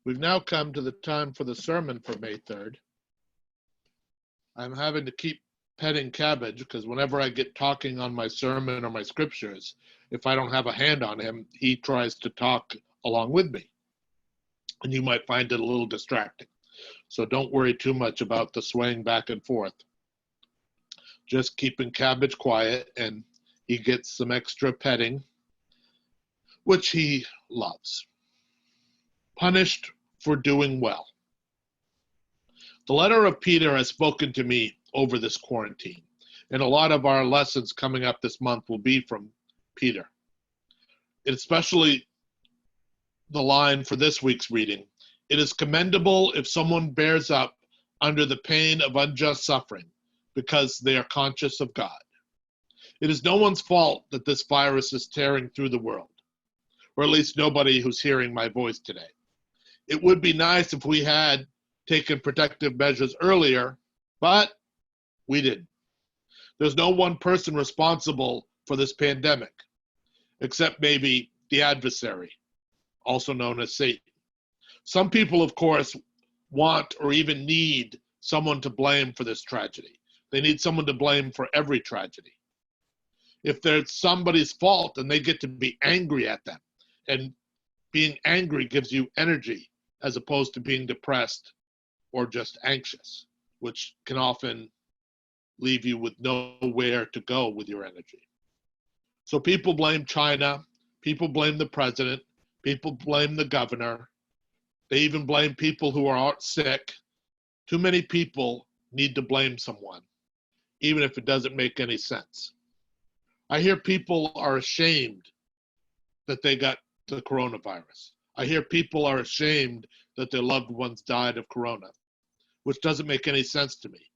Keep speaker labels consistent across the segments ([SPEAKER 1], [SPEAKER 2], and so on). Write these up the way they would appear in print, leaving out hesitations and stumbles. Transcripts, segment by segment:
[SPEAKER 1] We've now come to the time for the sermon for May 3rd. I'm having to keep petting Cabbage because whenever I get talking on my sermon or my scriptures, if I don't have a hand on him, he tries to talk along with me. And you might find it a little distracting. So don't worry too much about the swaying back and forth. Just keeping Cabbage quiet, and he gets some extra petting, which he loves. Punished for doing well. The letter of Peter has spoken to me over this quarantine, and a lot of our lessons coming up this month will be from Peter. Especially the line for this week's reading, "It is commendable if someone bears up under the pain of unjust suffering because they are conscious of God." It is no one's fault that this virus is tearing through the world, or at least nobody who's hearing my voice today. It would be nice if we had taken protective measures earlier, but we didn't. There's no one person responsible for this pandemic, except maybe the adversary, also known as Satan. Some people, of course, want or even need someone to blame for this tragedy. They need someone to blame for every tragedy. If there's somebody's fault, then they get to be angry at them. And being angry gives you energy as opposed to being depressed or just anxious, which can often leave you with nowhere to go with your energy. So people blame China, people blame the president, people blame the governor, they even blame people who are sick. Too many people need to blame someone, even if it doesn't make any sense. I hear people are ashamed that they got the coronavirus. I hear people are ashamed that their loved ones died of corona, which doesn't make any sense to me.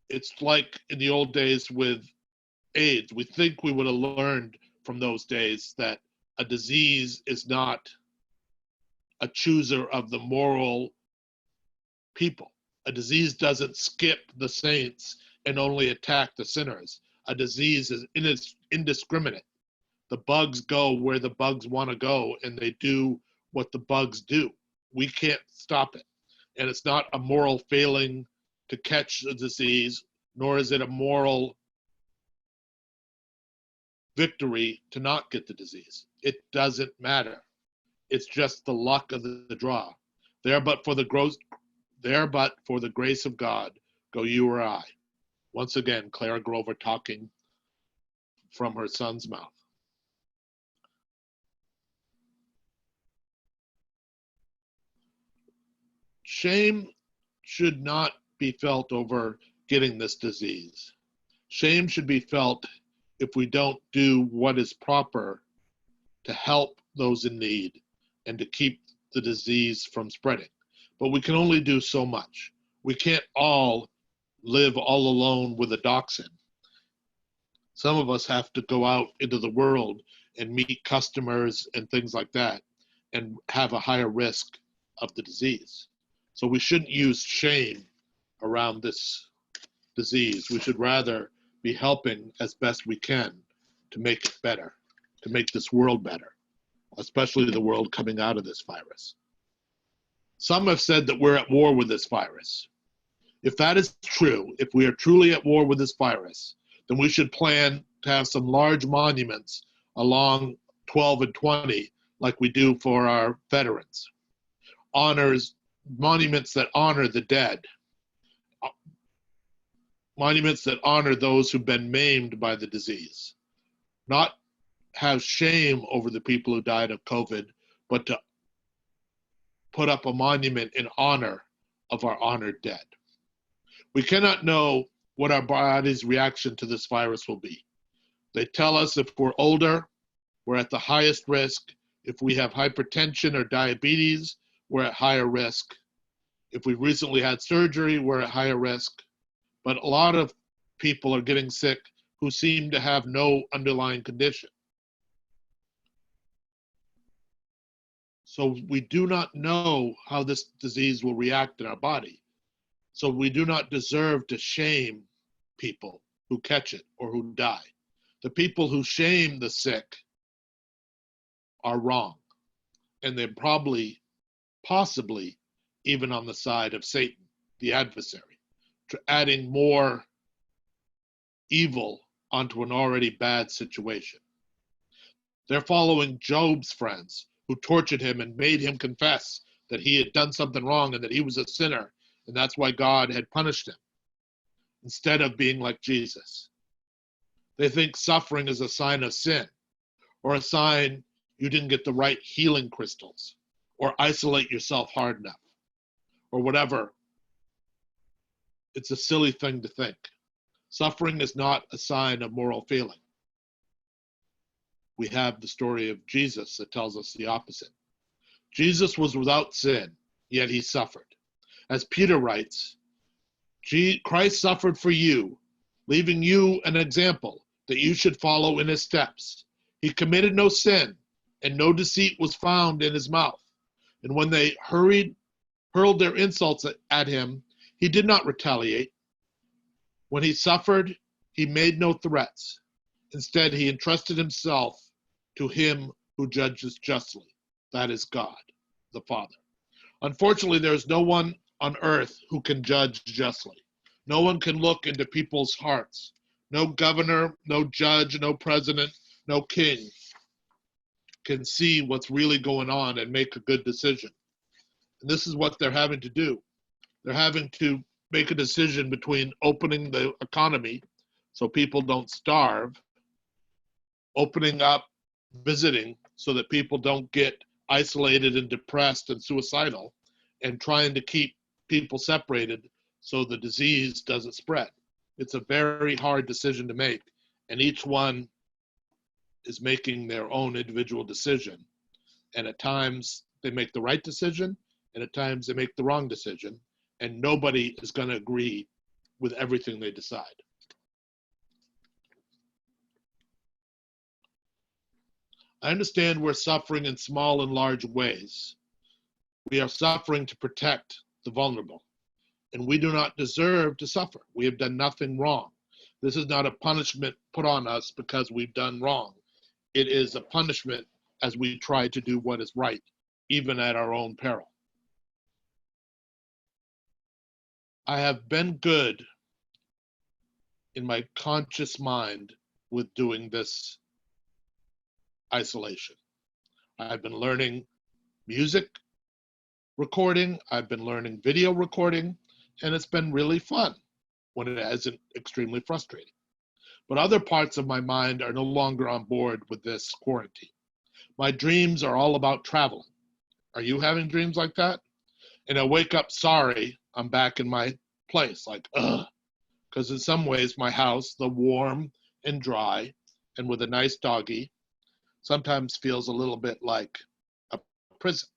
[SPEAKER 1] It's like in the old days with AIDS. We think we would have learned from those days that a disease is not a chooser of the moral people. A disease doesn't skip the saints and only attack the sinners. A disease is indiscriminate. The bugs go where the bugs want to go, and they do what the bugs do. We can't stop it. And it's not a moral failing to catch the disease, nor is it a moral victory to not get the disease. It doesn't matter. It's just the luck of the draw. There but for the grace of God go you or I. Once again, Clara Grover talking from her son's mouth. Shame should not be felt over getting this disease. Shame should be felt if we don't do what is proper to help those in need and to keep the disease from spreading. But we can only do so much. We can't all live all alone with a dachshund. Some of us have to go out into the world and meet customers and things like that and have a higher risk of the disease. So we shouldn't use shame around this disease. We should rather be helping as best we can to make it better, to make this world better, especially the world coming out of this virus. Some have said that we're at war with this virus. If that is true, if we are truly at war with this virus, then we should plan to have some large monuments along 12 and 20 like we do for our veterans. Monuments that honor the dead. Monuments that honor those who've been maimed by the disease. Not have shame over the people who died of COVID, but to put up a monument in honor of our honored dead. We cannot know what our body's reaction to this virus will be. They tell us if we're older, we're at the highest risk. If we have hypertension or diabetes, we're at higher risk. If we recently had surgery, we're at higher risk. But a lot of people are getting sick who seem to have no underlying condition. So we do not know how this disease will react in our body. So we do not deserve to shame people who catch it or who die. The people who shame the sick are wrong. And they're probably possibly even on the side of Satan, the adversary, adding more evil onto an already bad situation. They're following Job's friends who tortured him and made him confess that he had done something wrong and that he was a sinner, and that's why God had punished him, instead of being like Jesus. They think suffering is a sign of sin, or a sign you didn't get the right healing crystals, or isolate yourself hard enough, or whatever. It's a silly thing to think. Suffering is not a sign of moral failing. We have the story of Jesus that tells us the opposite. Jesus was without sin, yet he suffered. As Peter writes, Christ suffered for you, leaving you an example that you should follow in his steps. He committed no sin, and no deceit was found in his mouth. And when they hurled their insults at him, he did not retaliate. When he suffered, he made no threats. Instead, he entrusted himself to him who judges justly. That is God, the Father. Unfortunately, there is no one on earth who can judge justly. No one can look into people's hearts. No governor, no judge, no president, no king can see what's really going on and make a good decision. And this is what they're having to do. They're having to make a decision between opening the economy so people don't starve, opening up visiting so that people don't get isolated and depressed and suicidal, and trying to keep people separated so the disease doesn't spread. It's a very hard decision to make, and each one is making their own individual decision. And at times they make the right decision, and at times they make the wrong decision, and nobody is going to agree with everything they decide. I understand we're suffering in small and large ways. We are suffering to protect the vulnerable, and we do not deserve to suffer. We have done nothing wrong. This is not a punishment put on us because we've done wrong. It is a punishment as we try to do what is right, even at our own peril. I have been good in my conscious mind with doing this isolation. I've been learning music recording, I've been learning video recording, and it's been really fun when it isn't extremely frustrating. But other parts of my mind are no longer on board with this quarantine. My dreams are all about traveling. Are you having dreams like that? And I wake up sorry I'm back in my place, like, ugh. Because in some ways, my house, the warm and dry, and with a nice doggy, sometimes feels a little bit like a prison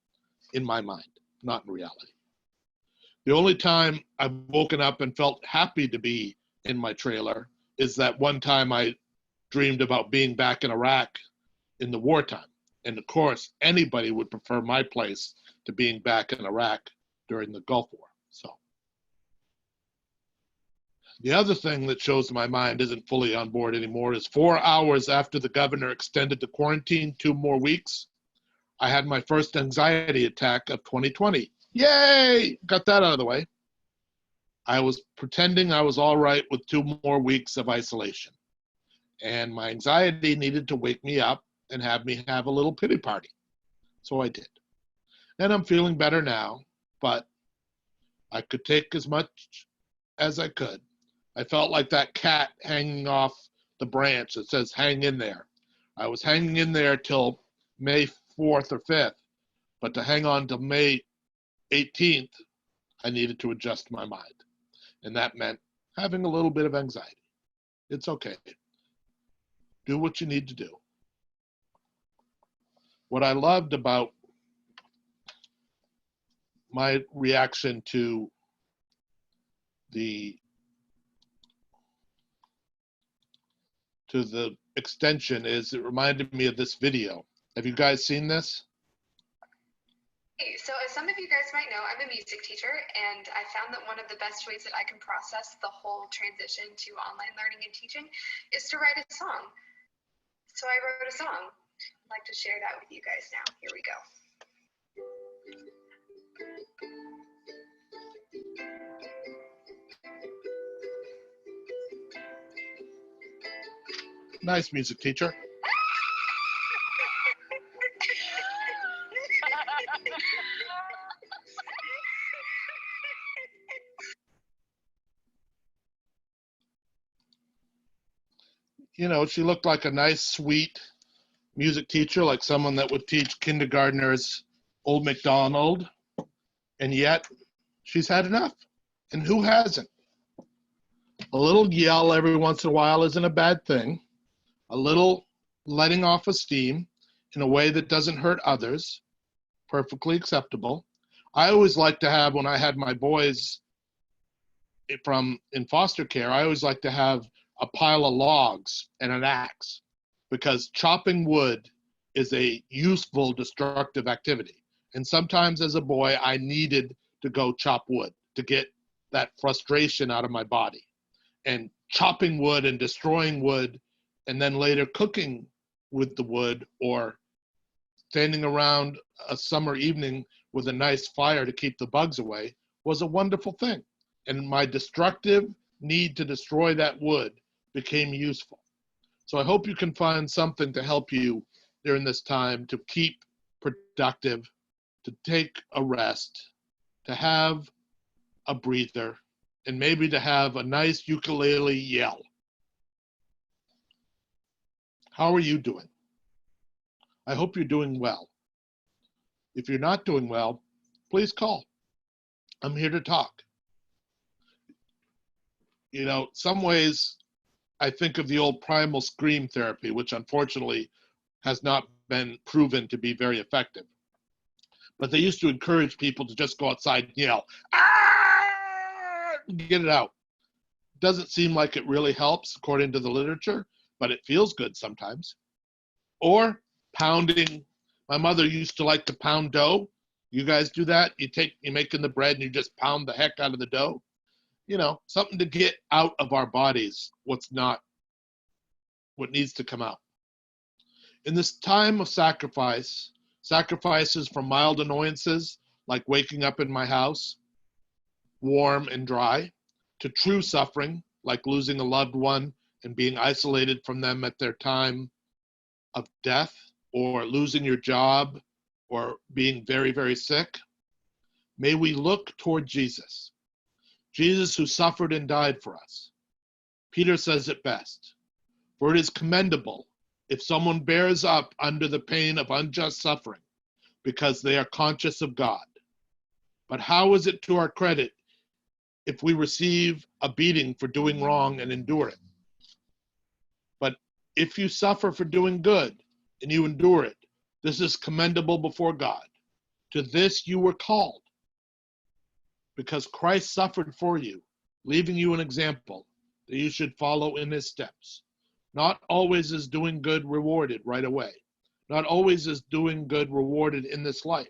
[SPEAKER 1] in my mind, not in reality. The only time I've woken up and felt happy to be in my trailer is that one time I dreamed about being back in Iraq in the wartime. And of course, anybody would prefer my place to being back in Iraq during the Gulf War. So the other thing that shows my mind isn't fully on board anymore is 4 hours after the governor extended the quarantine 2 more weeks, I had my first anxiety attack of 2020. Yay! Got that out of the way. I was pretending I was all right with 2 more weeks of isolation. And my anxiety needed to wake me up and have me have a little pity party. So I did. And I'm feeling better now, but I could take as much as I could. I felt like that cat hanging off the branch that says, hang in there. I was hanging in there till May 4th or 5th, but to hang on till May 18th, I needed to adjust my mind. And that meant having a little bit of anxiety. It's okay. Do what you need to do. What I loved about my reaction to the extension is it reminded me of this video. Have you guys seen this?
[SPEAKER 2] Hey, so as some of you guys might know, I'm a music teacher, and I found that one of the best ways that I can process the whole transition to online learning and teaching is to write a song. So I wrote a song. I'd like to share that with you guys now. Here we go.
[SPEAKER 1] Nice, music teacher. You know, she looked like a nice, sweet music teacher, like someone that would teach kindergartners Old MacDonald, and yet she's had enough. And who hasn't? A little yell every once in a while isn't a bad thing. A little letting off of steam in a way that doesn't hurt others, perfectly acceptable. I always like to have, when I had my boys in foster care, I always like to have a pile of logs and an axe, because chopping wood is a useful destructive activity. And sometimes as a boy, I needed to go chop wood to get that frustration out of my body. And chopping wood and destroying wood, and then later cooking with the wood, or standing around a summer evening with a nice fire to keep the bugs away, was a wonderful thing. And my destructive need to destroy that wood became useful. So I hope you can find something to help you during this time to keep productive, to take a rest, to have a breather, and maybe to have a nice ukulele yell. How are you doing? I hope you're doing well. If you're not doing well, please call. I'm here to talk. You know, some ways I think of the old primal scream therapy, which unfortunately has not been proven to be very effective. But they used to encourage people to just go outside and yell, "Ah!" Get it out. Doesn't seem like it really helps according to the literature, but it feels good sometimes. Or pounding. My mother used to like to pound dough. You guys do that? You're making the bread and you just pound the heck out of the dough. You know, something to get out of our bodies what needs to come out. In this time of sacrifice, sacrifices from mild annoyances like waking up in my house, warm and dry, to true suffering like losing a loved one and being isolated from them at their time of death, or losing your job, or being very, very sick. May we look toward Jesus, Jesus who suffered and died for us. Peter says it best, for it is commendable if someone bears up under the pain of unjust suffering because they are conscious of God. But how is it to our credit if we receive a beating for doing wrong and endure it? But if you suffer for doing good and you endure it, this is commendable before God. To this you were called, because Christ suffered for you, leaving you an example that you should follow in his steps. Not always is doing good rewarded right away. Not always is doing good rewarded in this life.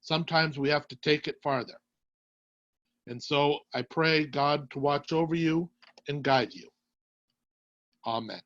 [SPEAKER 1] Sometimes we have to take it farther. And so I pray God to watch over you and guide you. Amen.